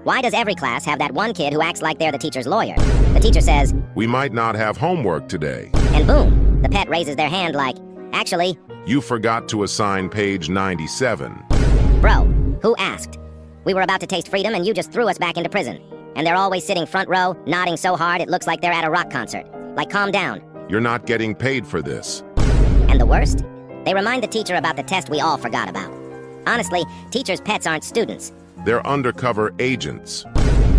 Why does every class have that one kid who acts like they're the teacher's lawyer? The teacher says, "We might not have homework today." and boom, the pet raises their hand like, actually, "You forgot to assign page 97. bro, who asked? We were about to taste freedom and you just threw us back into prison. And they're always sitting front row, nodding so hard it looks like they're at a rock concert. Like, calm down. You're not getting paid for this." And the worst? They remind the teacher about the test we all forgot about. Honestly, teachers' pets aren't students. They're undercover agents.